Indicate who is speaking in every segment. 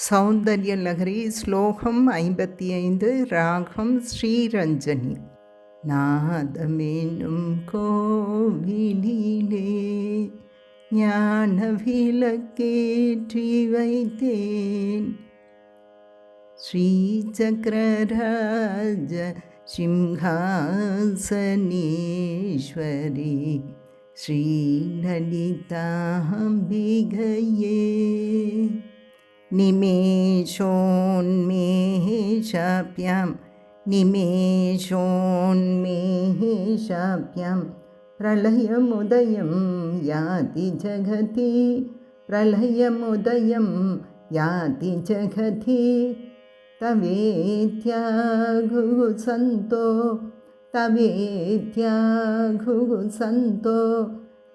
Speaker 1: सौन्दर्यलहरी श्लोकम् 55 रागं श्रीरञ्जनी नादमेनुं कोविलिले ஞானவிளக்கேற்றி வைத்தேன் ஸ்ரீசக்கரராஜ சிம்ஹாசனீஸ்வரி ஸ்ரீலலிதாம்பிகையே निमेषोन्मेषाभ्यां प्रलयमुदयं याति जगति प्रलयमुदयं याति जगति तवेत्याहुः संतो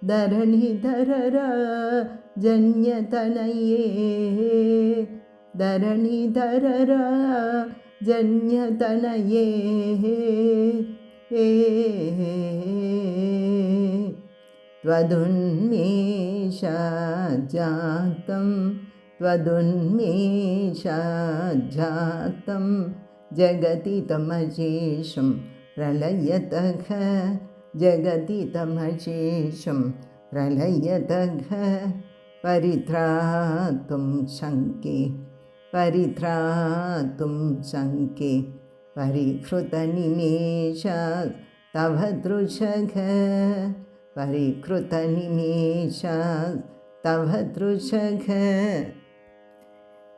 Speaker 1: धरणिधररा जन्यतनये धरणिधररा जन्यतनये त्वदुन्मेषाजातं जगति तमशेषं प्रलयतः जगति तमशेषं प्रलयतः परित्रातुं शङ्के परिहृतनिमेषा तव दृशः परिहृतनिमेषा तव दृशः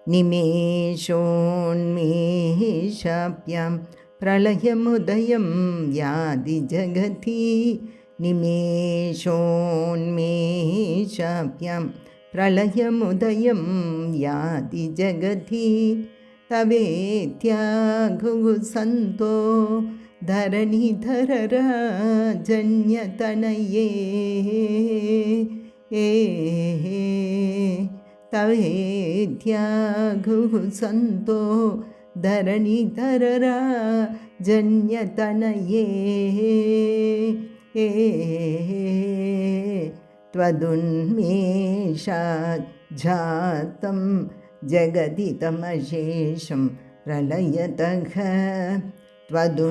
Speaker 1: निमेषोन्मेषाभ्यां प्रलयमुदयं याति जगति निमेषोन्मेषाभ्यां प्रलयमुदयं याति जगति तवेत्याहुः संतो धरणिधररा जन्यतनये तवेत्याहुः संतो धरणिधररा जन्यतनये त्वदुन्मेषाजातं जगति तमशेषं प्रलयतः त्वदुन्मेषाजातं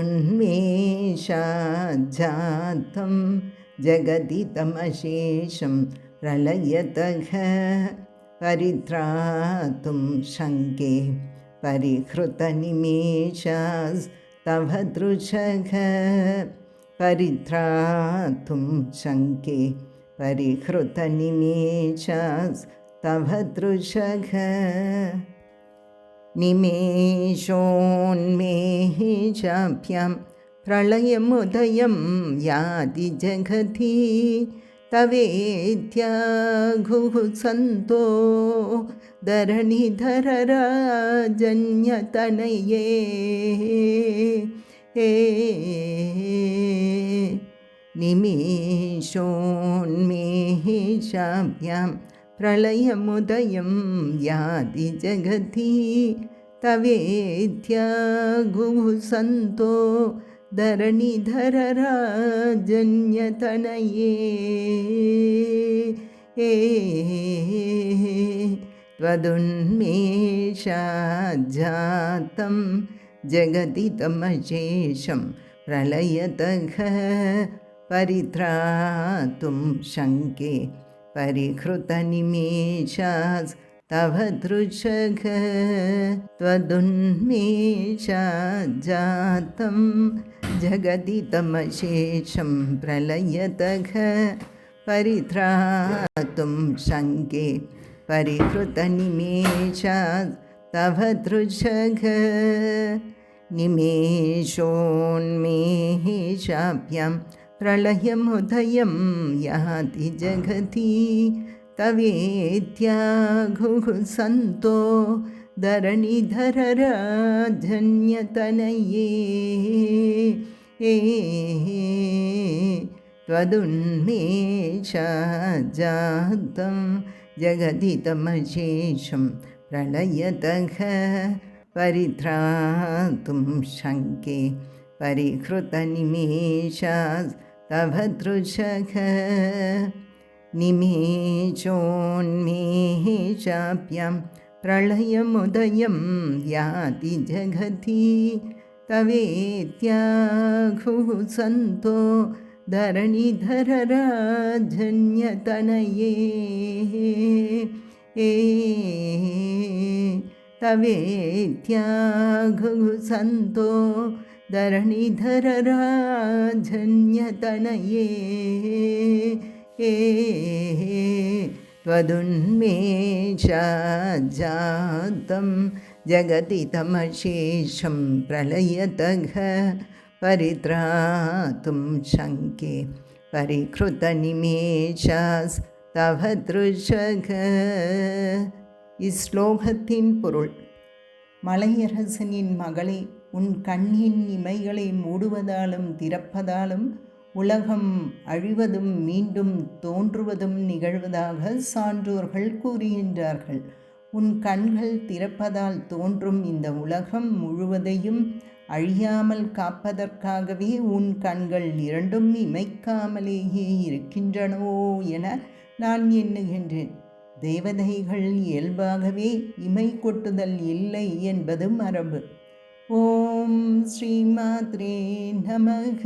Speaker 1: जगति तमशेषं प्रलयतः परित्रातुं शङ्के परिहृतनिमेषास्तव दृशः परित्रातुं शङ्के परिहृतनिमेषास्तव दृशः निमेषोन्मेषाभ्यां प्रलयमुदयं याति जगति तवेत्याहुः संतो धरणिधररा जन्यतनये निमेषोन्मेषाभ्यां प्रलयमुदयं याति जगति तवेत्याहुः संतो धरणिधररा जन्यतनये त्वदुन्मेषाजातं जगति तमशेषं प्रलयतः परित्रातुं शङ्के परिहृतनिमेषास्तव दृशः त्वदुन्मेषाजातं जगति तमशेषं प्रलयतः परित्रातुं शङ्के परिहृतनिमेषास्तव दृशः निमेषोन्मेषाभ्यां प्रलयमुदयं याति जगति तवेत्याहुः संतो धरणिधररा जन्यतनये त्वदुन्मेषाजातं जगति तमशेषं प्रलयतः परित्रातुं शङ्के परिहृतनिमेषास्तव दृशः निमेषोन्मेषाभ्यां प्रलयमुदयं याति जगति तवेत्याहुः सन्तो धरणिधरराजन्यतनये तवेत्याहुः सन्तो धरणिधरराजन्यतनये त्वदुन्मेषाजातं जगति तमशेषं प्रलयतः परित्रातुं शङ्के परिकृतनिमेषास्तव दृशः. இஸ்லோகத்தின் பொருள்: மலையரசனின் மகளே, உன் கண்ணின் இமைகளை மூடுவதாலும் திறப்பதாலும் உலகம் அழிவதும் மீண்டும் தோன்றுவதும் நிகழ்வதாக சான்றோர்கள் கூறுகின்றார்கள். உன் கண்கள் திறப்பதால் தோன்றும் இந்த உலகம் முழுவதையும் அழியாமல் காப்பதற்காகவே உன் கண்கள் இரண்டும் இமைக்காமலேயே இருக்கின்றனவோ என நான் எண்ணுகின்றேன். தேவதைகள் இயல்பாகவே இமை கொட்டுதல் இல்லை என்பது மரபு. ஓம் ஸ்ரீ மாத்ரே நமக.